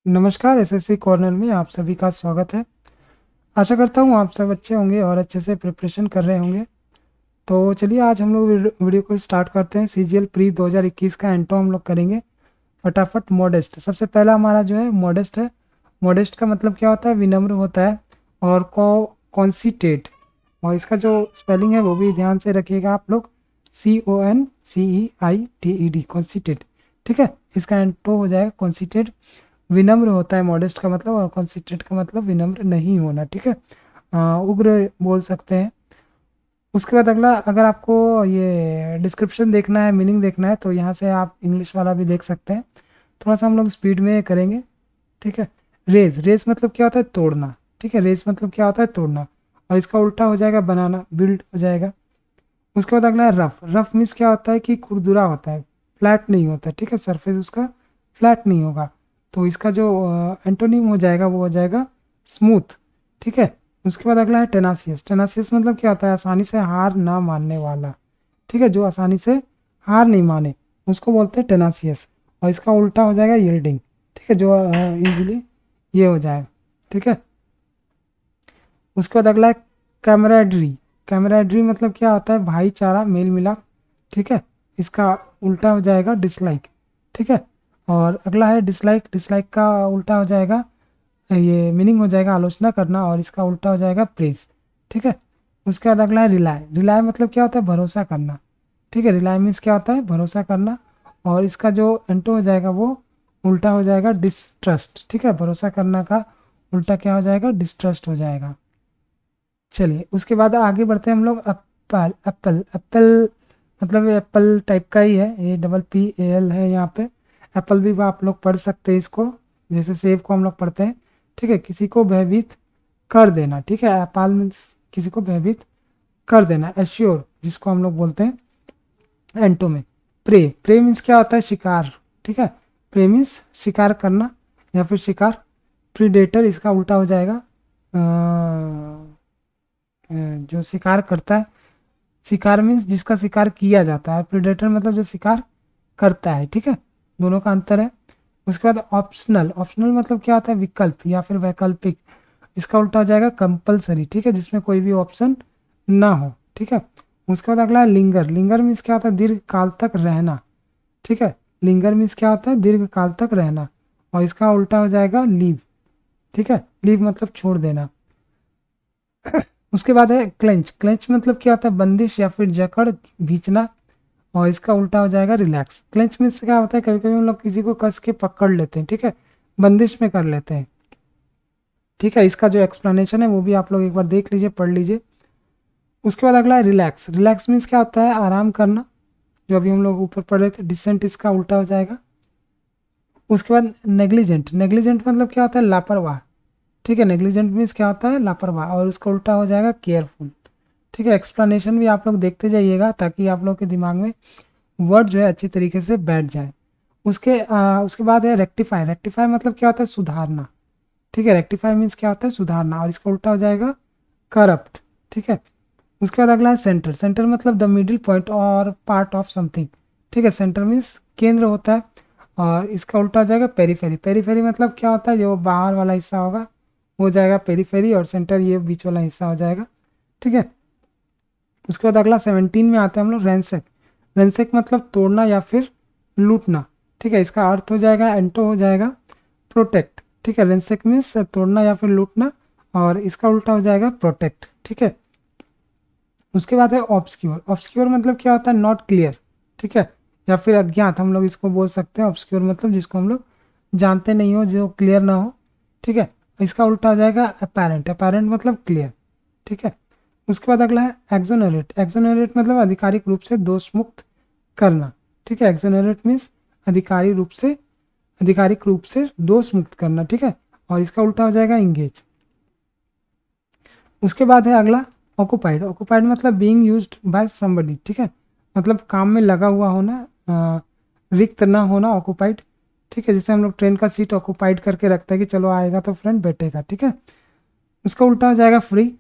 नमस्कार। SSC corner में आप सभी का स्वागत है। आशा करता हूँ आप सब अच्छे होंगे और अच्छे से प्रिपरेशन कर रहे होंगे। तो चलिए आज हम लोग वीडियो को स्टार्ट करते हैं। सीजीएल प्री 2021 का एंटो हम लोग करेंगे फटाफट। मॉडेस्ट सबसे पहला हमारा जो है मॉडेस्ट है। मॉडेस्ट का मतलब क्या होता है? विनम्र होता है। और कॉन्सिटेड, और इसका जो स्पेलिंग है वो भी ध्यान से रखिएगा आप लोग। CONCEITED, कॉन्सिटेड। ठीक है, इसका एंटो हो जाएगा कॉन्सिटेड। विनम्र होता है मॉडेस्ट का मतलब, और कॉन्सिट्रेट का मतलब विनम्र नहीं होना। ठीक है, उग्र बोल सकते हैं। उसके बाद अगला, अगर आपको ये डिस्क्रिप्शन देखना है, मीनिंग देखना है, तो यहाँ से आप इंग्लिश वाला भी देख सकते हैं। थोड़ा सा हम लोग स्पीड में करेंगे। ठीक है। रेज, रेज मतलब क्या होता है? तोड़ना। ठीक है, रेज मतलब क्या होता है? तोड़ना। और इसका उल्टा हो जाएगा बनाना, बिल्ड हो जाएगा। उसके बाद अगला है रफ। रफ मीन्स क्या होता है? कि खुरदुरा होता है, फ्लैट नहीं होता। ठीक है, सरफेस उसका फ्लैट नहीं होगा। तो इसका जो एंटोनिम हो जाएगा वो हो जाएगा स्मूथ। ठीक है। उसके बाद अगला है टेनासियस। टेनासियस मतलब क्या होता है? आसानी से हार ना मानने वाला। ठीक है, जो आसानी से हार नहीं माने उसको बोलते हैं टेनासियस। और इसका उल्टा हो जाएगा यील्डिंग। ठीक है, जो इजीली ये हो जाए। ठीक है। उसके बाद अगला है कैमराडरी। कैमराडरी मतलब क्या होता है? भाईचारा, मेल मिलाप। ठीक है, इसका उल्टा हो जाएगा डिसलाइक। ठीक है। और अगला है डिसलाइक। डिसलाइक का उल्टा हो जाएगा, ये मीनिंग हो जाएगा आलोचना करना, और इसका उल्टा हो जाएगा प्रेज। ठीक है। उसके बाद अगला है रिलाय। रिलाय मतलब क्या होता है? भरोसा करना। ठीक है, रिलाय मीन्स क्या होता है? भरोसा करना। और इसका जो एंटो हो जाएगा वो उल्टा हो जाएगा डिस्ट्रस्ट। ठीक है, भरोसा करना का उल्टा क्या हो जाएगा? डिस्ट्रस्ट हो जाएगा। चलिए उसके बाद आगे बढ़ते हैं हम लोग। एप्पल। एप्पल, एप्पल मतलब ये एप्पल टाइप का ही है, ये PPAL है यहाँ पे। एप्पल भी आप लोग पढ़ सकते हैं इसको, जैसे सेब को हम लोग पढ़ते हैं। ठीक है, किसी को भयभीत कर देना। ठीक है, एप्पल मीन्स किसी को भयभीत कर देना। एश्योर जिसको हम लोग बोलते हैं एंटो में। प्रे, प्रे मीन्स क्या होता है? शिकार। ठीक है, प्रे मीन्स शिकार करना या फिर शिकार। प्रीडेटर इसका उल्टा हो जाएगा जो शिकार करता है। शिकार मीन्स जिसका शिकार किया जाता है, प्रेडेटर मतलब जो शिकार करता है। ठीक है, दोनों का अंतर है। उसके बाद ऑप्शनल। ऑप्शनल मतलब क्या होता है? विकल्प या फिर वैकल्पिक। इसका उल्टा हो जाएगा कंपलसरी। ठीक है, जिसमें कोई भी ऑप्शन ना हो। ठीक है। उसके बाद अगला है लिंगर। लिंगर मीन्स क्या होता है? दीर्घ काल तक रहना। ठीक है, लिंगर मीन्स क्या होता है? दीर्घ काल तक रहना। और इसका उल्टा हो जाएगा लीव। ठीक है, लीव मतलब छोड़ देना। उसके बाद है क्लेंच। क्लेंच मतलब क्या होता है? बंदिश या फिर जकड़, खींचना। और इसका उल्टा हो जाएगा रिलैक्स। क्लेंच मीन्स क्या होता है? कभी कभी हम लोग किसी को कस के पकड़ लेते हैं। ठीक है, बंदिश में कर लेते हैं। ठीक है, इसका जो एक्सप्लेनेशन है वो भी आप लोग एक बार देख लीजिए, पढ़ लीजिए। उसके बाद अगला है रिलैक्स। रिलैक्स मीन्स क्या होता है? आराम करना, जो अभी हम लोग ऊपर पढ़ रहे थे। डिसेंट इसका उल्टा हो जाएगा। उसके बाद नेग्लिजेंट। नेग्लिजेंट मतलब क्या होता है? लापरवाह। ठीक है, नेग्लिजेंट मीन्स क्या होता है? लापरवाह। और उसका उल्टा हो जाएगा केयरफुल। ठीक है, एक्सप्लेनेशन भी आप लोग देखते जाइएगा ताकि आप लोग के दिमाग में वर्ड जो है अच्छी तरीके से बैठ जाए। उसके बाद है रेक्टिफाई। रेक्टिफाई मतलब क्या होता है? सुधारना। ठीक है, रेक्टिफाई मीन्स क्या होता है? सुधारना। और इसका उल्टा हो जाएगा करप्ट। ठीक है। उसके बाद अगला है सेंटर। सेंटर मतलब द मिडिल पॉइंट और पार्ट ऑफ समथिंग। ठीक है, सेंटर मीन्स केंद्र होता है। और इसका उल्टा हो जाएगा पेरीफेरी। पेरीफेरी मतलब क्या होता है? जो बाहर वाला हिस्सा होगा वो जाएगा पेरीफेरी, और सेंटर ये बीच वाला हिस्सा हो जाएगा। ठीक है। उसके बाद अगला 17 में आते हैं हम लोग, रैंसेक। रैंसेक मतलब तोड़ना या फिर लूटना। ठीक है, इसका अर्थ हो जाएगा, एंटो हो जाएगा प्रोटेक्ट। ठीक है, रैंसेक मीन्स तोड़ना या फिर लूटना, और इसका उल्टा हो जाएगा प्रोटेक्ट। ठीक है। उसके बाद है ऑब्सक्योर। ऑब्सक्योर मतलब क्या होता है? Not clear. ठीक है, या फिर अज्ञात हम लोग इसको बोल सकते हैं। ऑब्सक्योर मतलब जिसको हम लोग जानते नहीं हो, जो क्लियर ना हो। ठीक है, इसका उल्टा हो जाएगा अपेरेंट। अपेरेंट मतलब क्लियर। ठीक है। उसके बाद अगला है एक्सोनरेट। एक्सोनरेट मतलब आधिकारिक रूप से दोष मुक्त करना। ठीक है, एक्सोनरेट मीन्स आधिकारिक रूप से, आधिकारिक रूप से दोष मुक्त करना। ठीक है, और इसका उल्टा हो जाएगा इंगेज। उसके बाद है अगला ऑक्युपाइड। ऑक्युपाइड मतलब बीइंग यूज्ड बाय समबडी। ठीक है, मतलब काम में लगा हुआ होना, रिक्त ना होना, ऑक्युपाइड। ठीक है, जैसे हम लोग ट्रेन का सीट ऑक्युपाइड करके रखते हैं कि चलो आएगा तो फ्रेंड बैठेगा। ठीक है, उसका उल्टा हो जाएगा फ्री।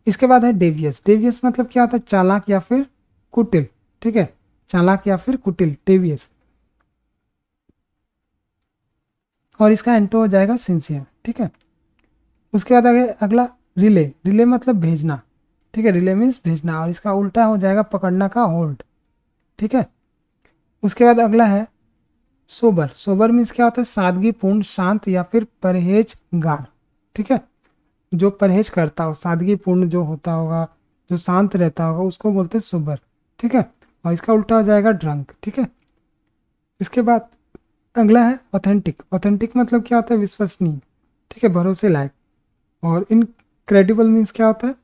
इसके बाद है डेवियस। डेवियस मतलब क्या होता है? चालाक या फिर कुटिल। ठीक है, चालाक या फिर कुटिल, डेवियस। और इसका एंटो हो जाएगा सिंसियर, ठीक है। उसके बाद आगे अगला रिले, रिले मतलब भेजना, ठीक है, रिले मीन्स भेजना, और इसका उल्टा हो जाएगा पकड़ना का होल्ड, ठीक है। उसके बाद अगला है सोबर, सोबर मीन्स क्या होता है, सादगीपूर्ण, शांत या फिर परहेजगार, ठीक है। जो परहेज करता हो, सादगीपूर्ण जो होता होगा, जो शांत रहता होगा, उसको बोलते हैं सोबर, ठीक है। और इसका उल्टा हो जाएगा ड्रंक, ठीक है। इसके बाद अगला है ऑथेंटिक, ऑथेंटिक मतलब क्या होता है, विश्वसनीय, ठीक है, भरोसे लायक। और इनक्रेडिबल मीन्स क्या होता है,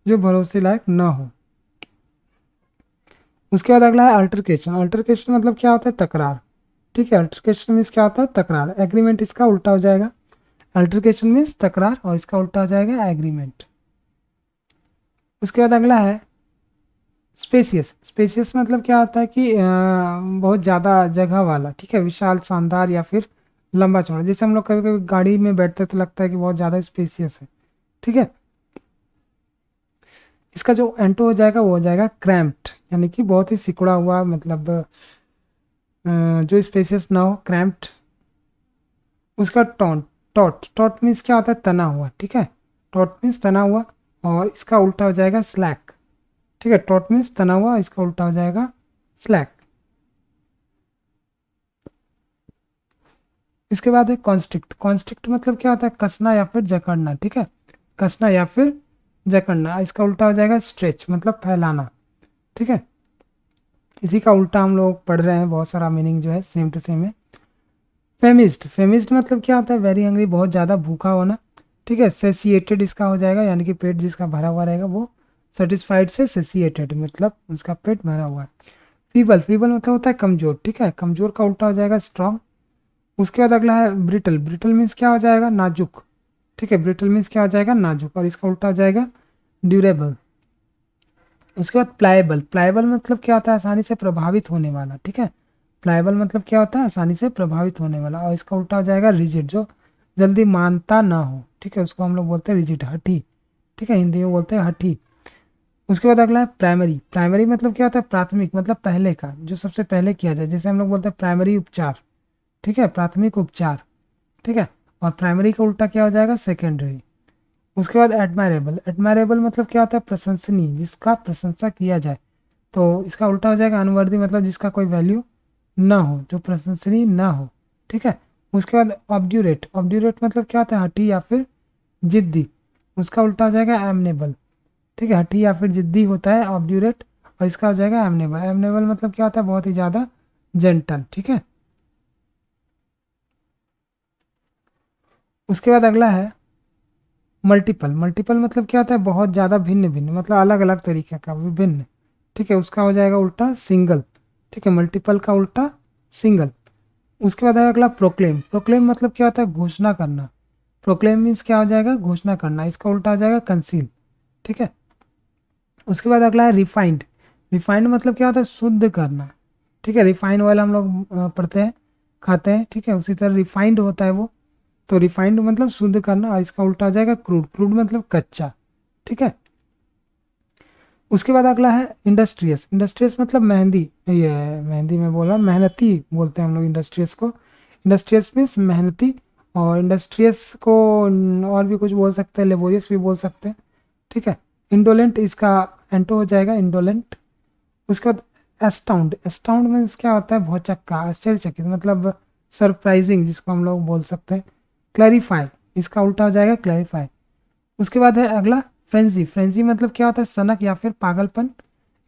जो भरोसे लायक ना हो। उसके बाद अगला है अल्टरकेशन, अल्टरकेशन मतलब क्या होता है, तकरार, ठीक है। अल्टरकेशन मीन्स क्या होता है, तकरार। एग्रीमेंट इसका उल्टा हो जाएगा, अल्टरकेशन मीन्स तकरार, और इसका उल्टा हो जाएगा एग्रीमेंट। उसके बाद अगला है स्पेसियस, स्पेसियस मतलब क्या होता है कि बहुत ज़्यादा जगह वाला, ठीक है, विशाल, शानदार या फिर लंबा चौड़ा। जैसे हम लोग कभी कभी गाड़ी में बैठते तो लगता है कि बहुत ज़्यादा स्पेसियस है, ठीक है। इसका जो एंटो हो जाएगा वो हो जाएगा क्रैम्प्ड, यानी कि बहुत ही सिकुड़ा हुआ, मतलब जो स्पेसियस ना हो, क्रैम्प्ड। उसका टॉन्ट, टॉट, टॉट मीन्स क्या होता है, तना हुआ, ठीक है, टॉट मीन्स तना हुआ, और इसका उल्टा हो जाएगा स्लैक, ठीक है। टॉट मीन्स तना हुआ, इसका उल्टा हो जाएगा स्लैक। इसके बाद है कॉन्स्ट्रिक्ट, कॉन्स्ट्रिक्ट मतलब क्या होता है, कसना या फिर जकड़ना, ठीक है, कसना या फिर जकड़ना। इसका उल्टा हो जाएगा स्ट्रेच, मतलब फैलाना, ठीक है। इसी का उल्टा हम लोग पढ़ रहे हैं, बहुत सारा मीनिंग जो है सेम टू सेम है। फेमिस्ड, फेमिस्ड मतलब क्या होता है, वेरी हंग्री, बहुत ज़्यादा भूखा होना, ठीक है। सेसिएटेड इसका हो जाएगा, यानी कि पेट जिसका भरा हुआ रहेगा वो सेटिस्फाइड से सेसिएटेड, मतलब उसका पेट भरा हुआ है। फीबल, फीबल मतलब होता है कमजोर, ठीक है, कमजोर का उल्टा हो जाएगा स्ट्रांग। उसके बाद अगला है ब्रिटल, ब्रिटल मीन्स क्या हो जाएगा, नाजुक, ठीक है, ब्रिटल मीन्स क्या हो जाएगा, नाजुक, और इसका उल्टा हो जाएगा ड्यूरेबल। उसके बाद प्लाएबल, प्लाएबल मतलब क्या होता है, आसानी से प्रभावित होने वाला, ठीक है। प्लाएबल मतलब क्या होता है, आसानी से प्रभावित होने वाला, और इसका उल्टा हो जाएगा रिजिड, जो जल्दी मानता ना हो, ठीक है, उसको हम लोग बोलते हैं रिजिड, हठी, ठीक है, हिंदी में बोलते हैं हठी। उसके बाद अगला है प्राइमरी, प्राइमरी मतलब क्या होता है, प्राथमिक, मतलब पहले का, जो सबसे पहले किया जाए, जैसे हम लोग बोलते हैं प्राइमरी उपचार, ठीक है, प्राथमिक उपचार, ठीक है। और प्राइमरी का उल्टा क्या हो जाएगा, सेकेंडरी। उसके बाद एडमायरेबल, एडमायरेबल मतलब क्या होता है, प्रशंसनीय, जिसका प्रशंसा किया जाए, तो इसका उल्टा हो जाएगा अनवर्दी, मतलब जिसका कोई वैल्यू ना हो, जो प्रशंसनीय ना हो, ठीक है। उसके बाद ऑब्ड्यूरेट, ऑब्ड्यूरेट मतलब क्या होता है, हठी या फिर जिद्दी, उसका उल्टा हो जाएगा एमनेबल, ठीक है, हठी या फिर जिद्दी होता है ऑब्ड्यूरेट, और इसका हो जाएगा एमनेबल। एमनेबल मतलब क्या होता है, बहुत ही ज़्यादा जेंटल, ठीक है। उसके बाद अगला है मल्टीपल, मल्टीपल मतलब क्या होता है, बहुत ज़्यादा भिन्न भिन्न, मतलब अलग अलग तरीके का, विभिन्न, ठीक है, उसका हो जाएगा उल्टा सिंगल, ठीक है, मल्टीपल का उल्टा सिंगल। उसके बाद आएगा अगला प्रोक्लेम, प्रोक्लेम मतलब क्या होता है, घोषणा करना, प्रोक्लेम मीन्स क्या हो जाएगा, घोषणा करना, इसका उल्टा हो जाएगा कंसील, ठीक है। उसके बाद अगला है रिफाइंड, रिफाइंड मतलब क्या होता है, शुद्ध करना, ठीक है, रिफाइंड ऑयल हम लोग पढ़ते हैं, खाते हैं, ठीक है, उसी तरह रिफाइंड होता है वो, तो रिफाइंड मतलब शुद्ध करना, और इसका उल्टा हो जाएगा क्रूड, क्रूड मतलब कच्चा, ठीक है। उसके बाद अगला है इंडस्ट्रियस, इंडस्ट्रियस मतलब मेहंदी, ये मेहंदी में बोला, मेहनती बोलते हैं हम लोग इंडस्ट्रियस को, इंडस्ट्रियस मीन्स मेहनती। और इंडस्ट्रियस को और भी कुछ बोल सकते हैं, लेबोरियस भी बोल सकते हैं, ठीक है। इंडोलेंट इसका एंटो हो जाएगा, इंडोलेंट। उसके बाद एस्टाउंड, एस्टाउंड मीन्स क्या होता है, भौचक्का, आश्चर्यचकित, मतलब सरप्राइजिंग, जिसको हम लोग बोल सकते हैं। क्लैरिफाई, इसका उल्टा हो जाएगा क्लैरिफाई। उसके बाद है अगला फ्रेंजी, फ्रेंजी मतलब क्या होता है, सनक या फिर पागलपन,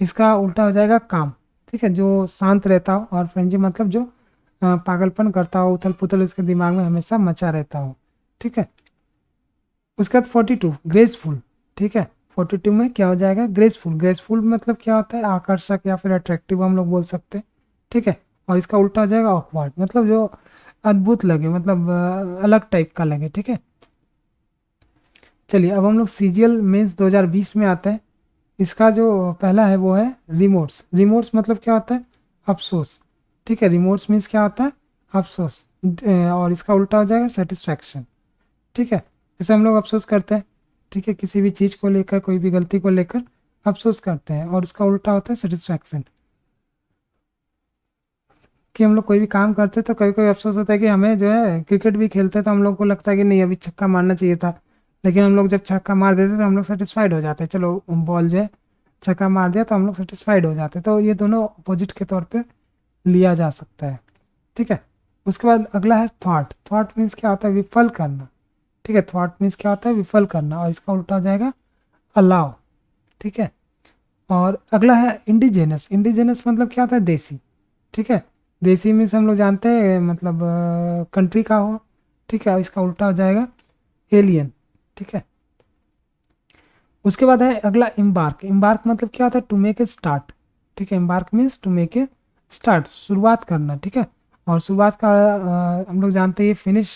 इसका उल्टा हो जाएगा काम, ठीक है, जो शांत रहता हो, और फ्रेंजी मतलब जो पागलपन करता हो, उथल पुथल उसके दिमाग में हमेशा मचा रहता हो, ठीक है। उसके बाद 42 ग्रेसफुल, ठीक है, 42 में क्या हो जाएगा, ग्रेसफुल, ग्रेसफुल मतलब क्या होता है, आकर्षक या फिर अट्रैक्टिव हम लोग बोल सकते हैं, ठीक है। और इसका उल्टा हो जाएगा ऑकवर्ड, मतलब जो अद्भुत लगे, मतलब अलग टाइप का लगे, ठीक है। चलिए अब हम लोग सीजीएल मेंस 2020 में आते हैं। इसका जो पहला है वो है रिमोट्स, रिमोट्स मतलब क्या होता है, अफसोस, ठीक है, रिमोट्स मीन्स क्या होता है, अफसोस। और इसका उल्टा हो जाएगा सेटिस्फैक्शन, ठीक है। जैसे हम लोग अफसोस करते हैं, ठीक है, किसी भी चीज़ को लेकर, कोई भी गलती को लेकर अफसोस करते हैं, और उसका उल्टा होता है सेटिस्फैक्शन। कि हम लोग कोई भी काम करते तो कभी कभी अफसोस होता है कि हमें जो है क्रिकेट भी खेलते तो हम लोग को लगता है कि नहीं अभी छक्का मारना चाहिए था, लेकिन हम लोग जब छक्का मार देते तो हम लोग सेटिस्फाइड हो जाते, चलो बॉल जो है छक्का मार दिया तो हम लोग सेटिस्फाइड हो जाते। तो ये दोनों अपोजिट के तौर पे लिया जा सकता है, ठीक है। उसके बाद अगला है थॉट। थॉट मीन्स क्या होता है, विफल करना, ठीक है। थॉट मीन्स क्या होता है, विफल करना, और इसका उल्टा हो जाएगा अलाउ, ठीक है। और अगला है इंडिजेनस। इंडिजेनस मतलब क्या होता है, देसी, ठीक है। देसी मीन्स हम लोग जानते हैं मतलब कंट्री का हो, ठीक है। इसका उल्टा हो जाएगा एलियन, ठीक है। उसके बाद है अगला इम्बार्क। इम्बार्क मतलब क्या होता है, टू मेक ए स्टार्ट, ठीक है। Embark means to make a start, शुरुआत करना, ठीक है। और शुरुआत का हम लोग जानते हैं फिनिश,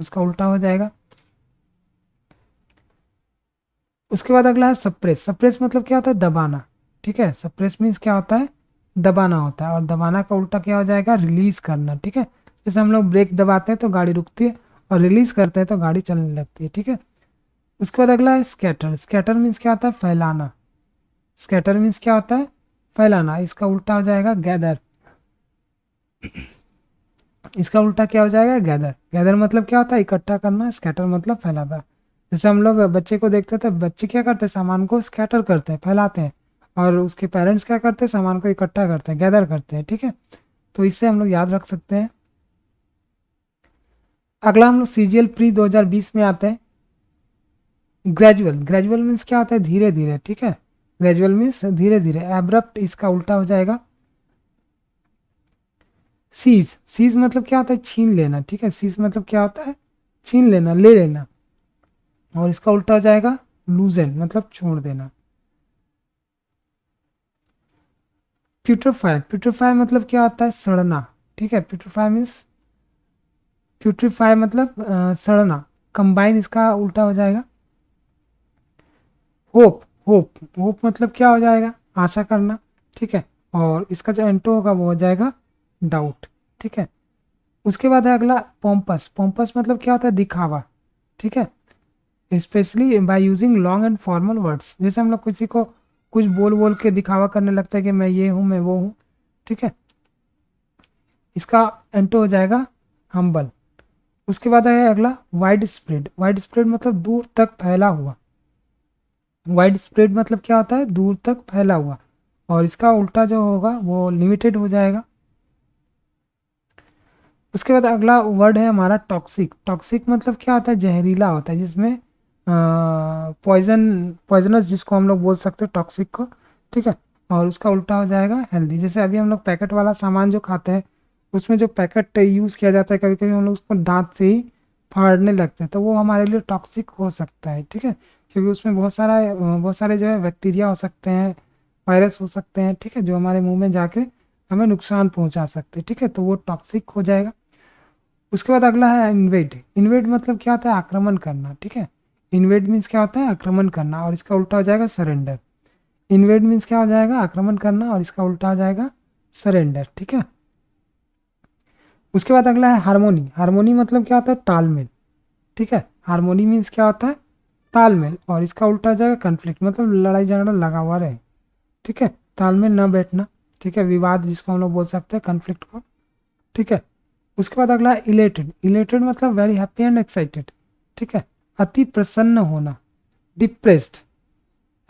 उसका उल्टा हो जाएगा। उसके बाद अगला है सप्रेस। सप्रेस मतलब क्या होता है, दबाना, ठीक है। सप्रेस मीन्स क्या होता है, दबाना होता है, और दबाना का उल्टा क्या हो जाएगा, रिलीज करना, ठीक है। जैसे हम लोग ब्रेक दबाते हैं तो गाड़ी रुकती है, और रिलीज करते हैं तो गाड़ी चलने लगती है, ठीक है। उसके बाद अगला है स्कैटर। स्कैटर मीन्स क्या होता है, फैलाना। स्कैटर मीन्स क्या होता है, फैलाना, इसका उल्टा हो जाएगा गैदर। इसका उल्टा क्या हो जाएगा, गैदर। गैदर मतलब क्या होता है, इकट्ठा करना, स्कैटर मतलब फैलाना। जैसे हम लोग बच्चे को देखते थे, बच्चे क्या करते हैं, सामान को स्कैटर करते हैं, फैलाते हैं, और उसके पेरेंट्स क्या करते हैं, सामान को इकट्ठा करते हैं, गैदर करते हैं, ठीक है। तो इससे हम लोग याद रख सकते हैं। अगला हम लोग सीजीएल प्री 2020 में आते हैं, ग्रेजुअल। ग्रेजुअल मीन्स क्या होता है, धीरे धीरे, ठीक है। ग्रेजुअल मीन्स धीरे धीरे। एब्रप्ट इसका उल्टा हो जाएगा सीज। सीज मतलब क्या होता है, छीन लेना, ठीक है। सीज मतलब क्या होता है, छीन लेना, ले लेना, और इसका उल्टा हो जाएगा लूजन, मतलब छोड़ देना। प्यूट्रीफाई। प्यूट्रीफाई मतलब क्या होता है, सड़ना, ठीक है। प्यूट्रीफाई मीन्स, प्यूट्रीफाई मतलब सड़ना। कंबाइन इसका उल्टा हो जाएगा होप। होप, होप मतलब क्या हो जाएगा, आशा करना, ठीक है। और इसका जो एंटो होगा वो हो जाएगा डाउट, ठीक है। उसके बाद है अगला पोम्पस। पोम्पस मतलब क्या होता है, दिखावा, ठीक है। Specially by using long and formal words. जैसे हम लोग किसी को कुछ बोल बोल के दिखावा करने लगता है कि मैं ये हूँ, मैं वो हूँ, ठीक है। इसका एंटो हो जाएगा हम्बल। उसके बाद है अगला वाइड स्प्रेड। वाइड स्प्रेड मतलब दूर तक फैला हुआ। वाइड स्प्रेड मतलब क्या होता है, दूर तक फैला हुआ, और इसका उल्टा जो होगा वो लिमिटेड हो जाएगा। उसके बाद अगला वर्ड है हमारा टॉक्सिक। टॉक्सिक मतलब क्या होता है, जहरीला होता है, जिसमें पॉइजन, पॉइजनस जिसको हम लोग बोल सकते हैं टॉक्सिक को, ठीक है। और उसका उल्टा हो जाएगा हेल्दी। जैसे अभी हम लोग पैकेट वाला सामान जो खाते हैं, उसमें जो पैकेट यूज़ किया जाता है, कभी कभी हम लोग उसको दांत से ही फाड़ने लगते हैं, तो वो हमारे लिए टॉक्सिक हो सकता है, ठीक है। क्योंकि उसमें बहुत सारे जो है बैक्टीरिया हो सकते हैं, वायरस हो सकते हैं, ठीक है, जो हमारे मुंह में जाके हमें नुकसान पहुंचा सकते हैं, ठीक है। तो वो टॉक्सिक हो जाएगा। उसके बाद अगला है इन्वेड। इन्वेड मतलब क्या होता है, आक्रमण करना, ठीक है। इन्वेड मीन्स क्या होता है, आक्रमण करना, और इसका उल्टा हो जाएगा सरेंडर। इन्वेड मीन्स क्या हो जाएगा, आक्रमण करना, और इसका उल्टा हो जाएगा सरेंडर, ठीक है। उसके बाद अगला है हारमोनी। हारमोनी मतलब क्या होता है, तालमेल, ठीक है। हारमोनी मीन्स क्या होता है, तालमेल, और इसका उल्टा हो जाएगा कन्फ्लिक्ट, मतलब लड़ाई झगड़ा लगा हुआ रहे, ठीक है। तालमेल न बैठना, ठीक है, विवाद जिसको हम लोग बोल सकते हैं, कन्फ्लिक्ट को, ठीक है। उसके बाद अगला इलेटेड। इलेटेड मतलब वेरी हैप्पी एंड एक्साइटेड, ठीक है, अति प्रसन्न होना। डिप्रेस्ड,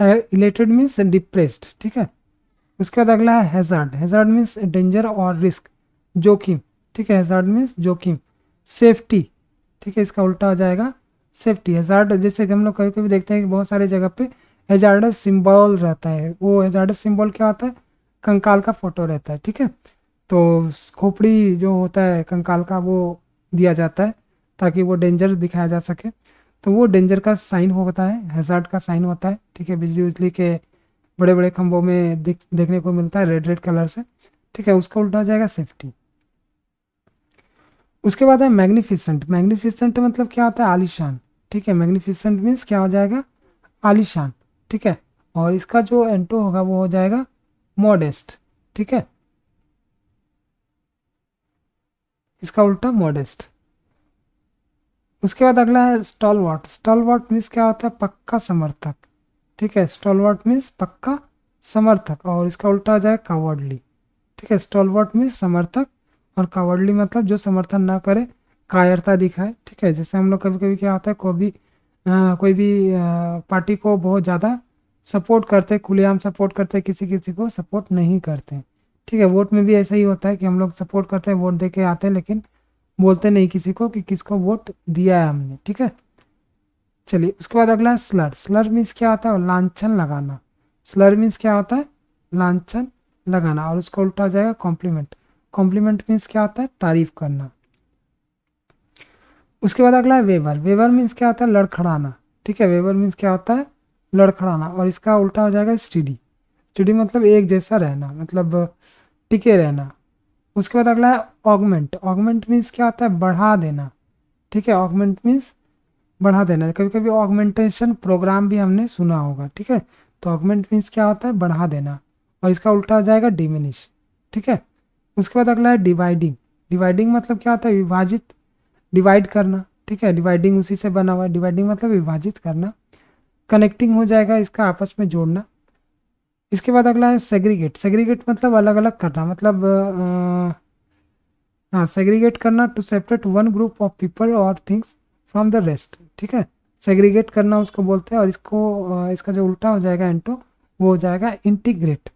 इलेटेड मीन्स डिप्रेस्ड, ठीक है। उसके बाद अगला है हैजार्ड। हैजार्ड मीन्स डेंजर और रिस्क, जोखिम, ठीक है। हैजार्ड मीन्स जोखिम। सेफ्टी, ठीक है, इसका उल्टा हो जाएगा सेफ्टी। हैजार्ड जैसे कि हम लोग कभी कभी देखते हैं कि बहुत सारी जगह पे हैजार्डस सिंबल रहता है, वो हैजार्डस सिंबल क्या होता है, कंकाल का फोटो रहता है, ठीक है। तो खोपड़ी जो होता है कंकाल का, वो दिया जाता है ताकि वो डेंजर दिखाया जा सके। तो वो डेंजर का साइन होता है, हैजार्ड का साइन होता है, ठीक है। बिजली उजली के बड़े बड़े खंभों में देखने को मिलता है रेड रेड कलर से, ठीक है। उसका उल्टा हो जाएगा सेफ्टी। उसके बाद है मैग्निफिसेंट। मैग्निफिसेंट मतलब क्या होता है, आलीशान, ठीक है। मैग्निफिसेंट मीन्स क्या हो जाएगा, आलीशान, ठीक है। और इसका जो एंटो होगा वो हो जाएगा मॉडेस्ट, ठीक है। इसका उल्टा मॉडेस्ट। उसके बाद अगला है स्टॉलवर्ट। स्टॉलवर्ट मीन्स क्या होता है, पक्का समर्थक, ठीक है। स्टॉलवर्ट मीन्स पक्का समर्थक, और इसका उल्टा हो जाएगा कावर्डली, ठीक है। स्टॉलवर्ट मीन्स समर्थक, और कावर्डली मतलब जो समर्थन ना करे, कायरता दिखाए, ठीक है। जैसे हम लोग कभी कभी क्या होता है, कोई भी पार्टी को बहुत ज़्यादा सपोर्ट करते, खुलेआम सपोर्ट करते, किसी किसी को सपोर्ट नहीं करते, ठीक है। वोट में भी ऐसा ही होता है कि हम लोग सपोर्ट करते हैं, वोट दे के आते हैं, लेकिन बोलते नहीं किसी को कि किसको वोट दिया है हमने, ठीक है। चलिए उसके बाद अगला है स्लर। स्लर मीन्स क्या होता है, लांछन लगाना। स्लर मीन्स क्या होता है, लांछन लगाना, और उसका उल्टा हो जाएगा कॉम्प्लीमेंट। कॉम्प्लीमेंट मीन्स क्या होता है, तारीफ करना। उसके बाद अगला है वेवर। वेवर मीन्स क्या होता है, लड़खड़ाना, ठीक है। वेवर मीन्स क्या होता है, लड़खड़ाना, और इसका उल्टा हो जाएगा स्टडी। स्टडी मतलब एक जैसा रहना, मतलब टिके रहना। उसके बाद अगला है ऑगमेंट। ऑगमेंट मीन्स क्या होता है, बढ़ा देना, ठीक है। ऑगमेंट मीन्स बढ़ा देना। कभी कभी ऑगमेंटेशन प्रोग्राम भी हमने सुना होगा, ठीक है। तो ऑगमेंट मीन्स क्या होता है, बढ़ा देना, और इसका उल्टा हो जाएगा डिमिनिश, ठीक है। उसके बाद अगला है डिवाइडिंग। डिवाइडिंग मतलब क्या होता है, विभाजित, डिवाइड करना, ठीक है। डिवाइडिंग उसी से बना हुआ है, डिवाइडिंग मतलब विभाजित करना। कनेक्टिंग हो जाएगा इसका आपस में जोड़ना। इसके बाद अगला है सेग्रीगेट। सेग्रीगेट मतलब अलग अलग करना, मतलब हाँ, सेग्रीगेट करना, to separate one group of people और थिंग्स फ्रॉम द रेस्ट, ठीक है। सेग्रीगेट करना उसको बोलते हैं, और इसका जो उल्टा हो जाएगा एंटो, वो हो जाएगा इंटीग्रेट,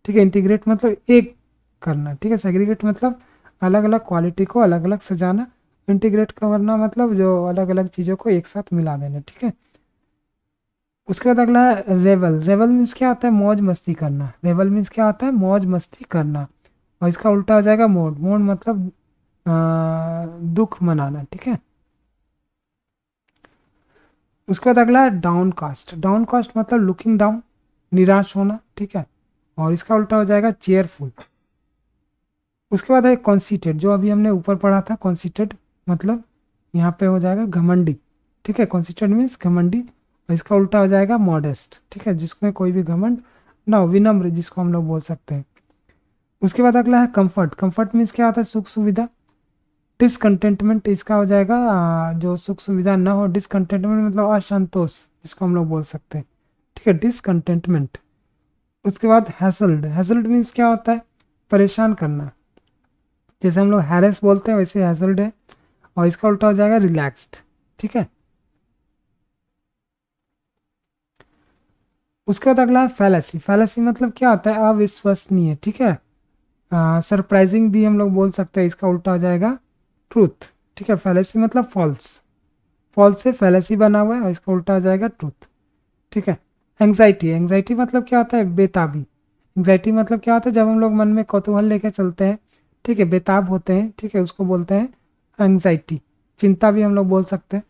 ठीक है। इंटीग्रेट मतलब एक करना, ठीक है। सेग्रीगेट मतलब अलग अलग क्वालिटी को अलग अलग सजाना। इंटीग्रेट करना मतलब जो अलग अलग चीज़ों को एक साथ मिला देना, ठीक है। उसके बाद अगला है रेवल। रेवल मीन्स क्या होता है, मौज मस्ती करना। रेवल मीन्स क्या होता है, मौज मस्ती करना, और इसका उल्टा हो जाएगा मोड। मोड मतलब दुख मनाना, ठीक है। उसके बाद अगला है डाउन कास्ट। डाउन कास्ट मतलब लुकिंग डाउन, निराश होना, ठीक है। और इसका उल्टा हो जाएगा चेयरफुल। उसके बाद है कॉन्सीटेड, जो अभी हमने ऊपर पढ़ा था। कॉन्सीटेड मतलब यहाँ पे हो जाएगा घमंडी, ठीक है। कॉन्सीटेड मीन्स घमंडी, और इसका उल्टा हो जाएगा मॉडेस्ट, ठीक है। जिसमें कोई भी घमंड ना हो, विनम्र जिसको हम लोग बोल सकते हैं। उसके बाद अगला है कंफर्ट। कंफर्ट मीन्स क्या होता है, सुख सुविधा। डिसकंटेंटमेंट इसका हो जाएगा जो सुख सुविधा ना हो। डिसकंटेंटमेंट मतलब असंतोष, जिसको हम लोग बोल सकते हैं, ठीक है, डिसकंटेंटमेंट। उसके बाद हैसल्ड। हैसल्ड मीन्स क्या होता है, परेशान करना। जैसे हम लोग हैरेस बोलते हैं, वैसे हैसल्ड है, और इसका उल्टा हो जाएगा रिलैक्स्ड, ठीक है। उसके बाद अगला है फैलेसी। फैलेसी मतलब क्या होता है, अविश्वसनीय, ठीक है। सरप्राइजिंग भी हम लोग बोल सकते हैं, इसका उल्टा हो जाएगा ट्रूथ, ठीक है। फैलेसी मतलब फॉल्स, फॉल्स से फैलेसी बना हुआ है, और इसका उल्टा हो जाएगा ट्रूथ, ठीक है। एंग्जाइटी। एंग्जाइटी मतलब क्या होता है, बेताबी। एंग्जाइटी मतलब क्या होता है, जब हम लोग मन में कौतूहल लेके चलते हैं, ठीक है, बेताब होते हैं, ठीक है, उसको बोलते हैं एंग्जाइटी। चिंता भी हम लोग बोल सकते हैं,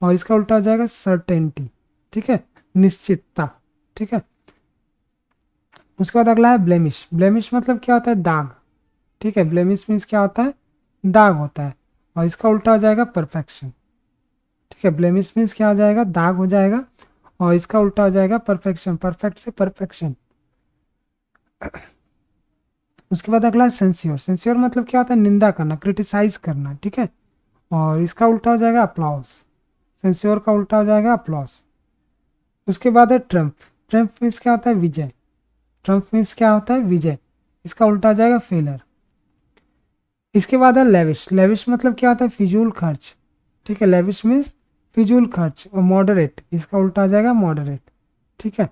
और इसका उल्टा हो जाएगा सर्टेनिटी, ठीक है, निश्चितता, ठीक है। उसके बाद अगला है ब्लेमिश। ब्लेमिश मतलब क्या होता है, दाग, ठीक है। ब्लेमिश मीन्स क्या होता है, दाग होता है, और इसका उल्टा हो जाएगा परफेक्शन, ठीक है। ब्लेमिश मीन्स क्या हो जाएगा, दाग हो जाएगा, और इसका उल्टा हो जाएगा परफेक्शन। परफेक्ट से परफेक्शन। उसके बाद अगला है सेंस्योर। सेंस्योर मतलब क्या होता है, निंदा करना, क्रिटिसाइज करना, ठीक है। और इसका उल्टा हो जाएगा अप्लॉज। सेंस्योर का उल्टा हो जाएगा अप्लॉज। उसके बाद है ट्रम्प। ट्रम्प मीन्स क्या होता है, विजय। ट्रम्प मीन्स क्या होता है, विजय। इसका उल्टा हो जाएगा फेलर। इसके बाद है लेविश। लेविश मतलब क्या होता है, फिजूल खर्च, ठीक है। लेविश मीन्स फिजूल खर्च। और मॉडरेट, इसका उल्टा आ जाएगा मॉडरेट, ठीक है।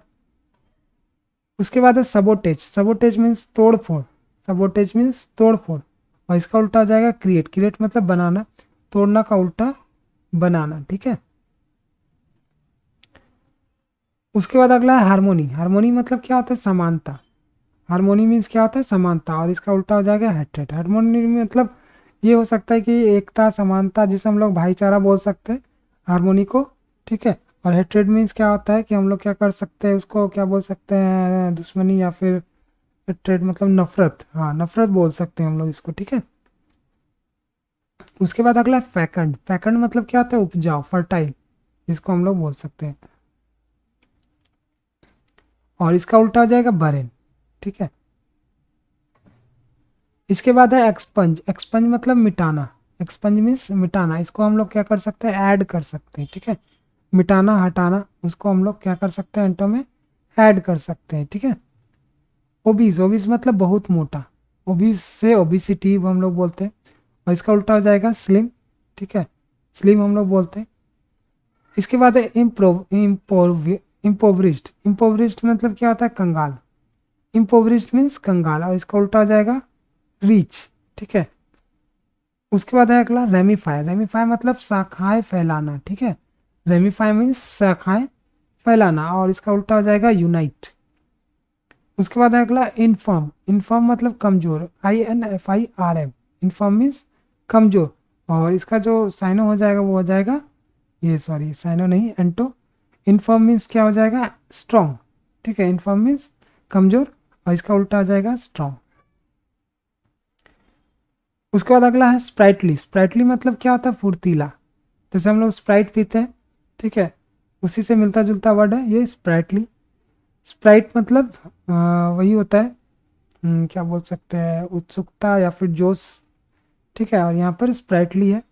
उसके बाद है सबोटेज। सबोटेज मीन्स तोड़ फोड़। सबोटेज मीन्स तोड़ फोड़, और इसका उल्टा आ जाएगा क्रिएट। क्रिएट मतलब बनाना, तोड़ना का उल्टा बनाना, ठीक है। उसके बाद अगला है हारमोनी। हारमोनी मतलब क्या होता है, समानता। हारमोनी मीन्स क्या होता है, समानता, और इसका उल्टा हो जाएगा हेट्रेड। हारमोनी मतलब ये हो सकता है कि एकता, समानता, जिसे हम लोग भाईचारा बोल सकते हैं, हारमोनी को, ठीक है। और हेट्रेड मीन्स क्या होता है कि हम लोग क्या कर सकते हैं, उसको क्या बोल सकते हैं, दुश्मनी, या फिर हेट्रेड मतलब नफरत, हाँ, नफरत बोल सकते हैं हम लोग इसको, ठीक है। उसके बाद अगला फैकंड। फैकंड मतलब क्या होता है, उपजाऊ, फर्टाइल, जिसको हम लोग बोल सकते हैं, और इसका उल्टा हो जाएगा बरेन, ठीक है। इसके बाद है एक्सपंज। एक्सपंज मतलब मिटाना। एक्सपंज मीन्स मिटाना, इसको हम लोग क्या कर सकते हैं, ऐड कर सकते हैं, ठीक है। मिटाना, हटाना, उसको हम लोग क्या कर सकते हैं, एंटो में ऐड कर सकते हैं, ठीक है। ओबीज। ओबीज मतलब बहुत मोटा, ओबीस से ओबिसिटी वो हम लोग बोलते हैं, और इसका उल्टा हो जाएगा स्लिम, ठीक है, स्लिम हम लोग बोलते हैं। इसके बाद है इम्पोवरिस्ड। इम्पोवरिस्ड मतलब क्या होता है, कंगाल। इम्पोवरिस्ड मीन्स कंगाल, और इसका उल्टा हो जाएगा रिच, ठीक है। उसके बाद है अगला रेमीफाई। रेमीफाई मतलब शाखाएं फैलाना, ठीक है। रेमीफाई मीन्स शाखाएं फैलाना, और इसका उल्टा हो जाएगा यूनाइट। उसके बाद है अगला इनफर्म। इनफर्म मतलब कमजोर, INFIRM। इनफर्म मीन्स कमजोर, और इसका जो साइनो हो जाएगा वो हो जाएगा, ये सॉरी साइनो नहीं, एंटो। इनफर्म मीन्स क्या हो जाएगा, स्ट्रॉन्ग, ठीक है। इनफर्म मीन्स कमजोर, और इसका उल्टा हो जाएगा स्ट्रॉन्ग। उसके बाद अगला है स्प्राइटली। स्प्राइटली मतलब क्या होता है, फुर्तीला। जैसे हम लोग स्प्राइट पीते हैं, ठीक है, उसी से मिलता जुलता वर्ड है ये स्प्राइटली। स्प्राइट मतलब वही होता है, क्या बोल सकते हैं, उत्सुकता या फिर जोश, ठीक है। और यहाँ पर स्प्राइटली है,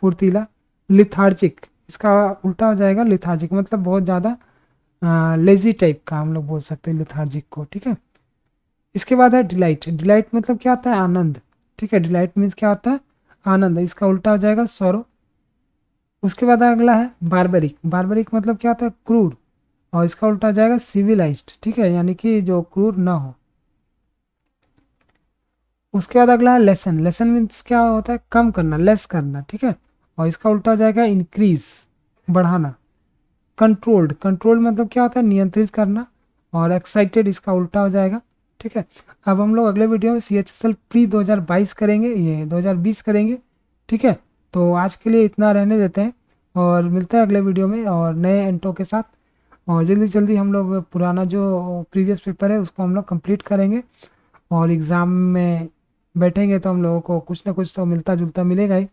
फुर्तीला। लिथार्जिक, इसका उल्टा हो जाएगा लिथार्जिक, मतलब बहुत ज़्यादा लेजी टाइप का हम लोग बोल सकते हैं लिथार्जिक को, ठीक है। इसके बाद है डिलाइट। डिलाइट मतलब क्या होता है, आनंद, ठीक है। डिलाइट मीन्स क्या होता है, आनंद, इसका उल्टा हो जाएगा सौरो। उसके बाद अगला है बारबरिक। बारबरिक मतलब क्या होता है, क्रूर, और इसका उल्टा हो जाएगा सिविलाइज्ड, ठीक है, यानी कि जो क्रूर ना हो। उसके बाद अगला है लेसन। लेसन मीन्स क्या होता है, कम करना, लेस करना, ठीक है, और इसका उल्टा हो जाएगा इंक्रीज, बढ़ाना। कंट्रोल्ड। कंट्रोल मतलब क्या होता है, नियंत्रित करना, और एक्साइटेड इसका उल्टा हो जाएगा, ठीक है। अब हम लोग अगले वीडियो में CHSL प्री 2022 करेंगे, ये 2020 करेंगे, ठीक है। तो आज के लिए इतना रहने देते हैं, और मिलते हैं अगले वीडियो में और नए एंटो के साथ। और जल्दी जल्दी हम लोग पुराना जो प्रीवियस पेपर है उसको हम लोग कंप्लीट करेंगे, और एग्ज़ाम में बैठेंगे तो हम लोगों को कुछ ना कुछ तो मिलता जुलता मिलेगा ही,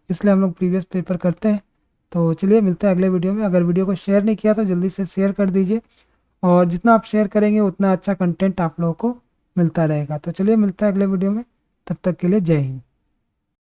इसलिए हम लोग प्रीवियस पेपर करते हैं। तो चलिए मिलते हैं अगले वीडियो में। अगर वीडियो को शेयर नहीं किया तो जल्दी से शेयर कर दीजिए, और जितना आप शेयर करेंगे उतना अच्छा कंटेंट आप लोगों को मिलता रहेगा। तो चलिए मिलते हैं अगले वीडियो में, तब तक के लिए जय हिंद।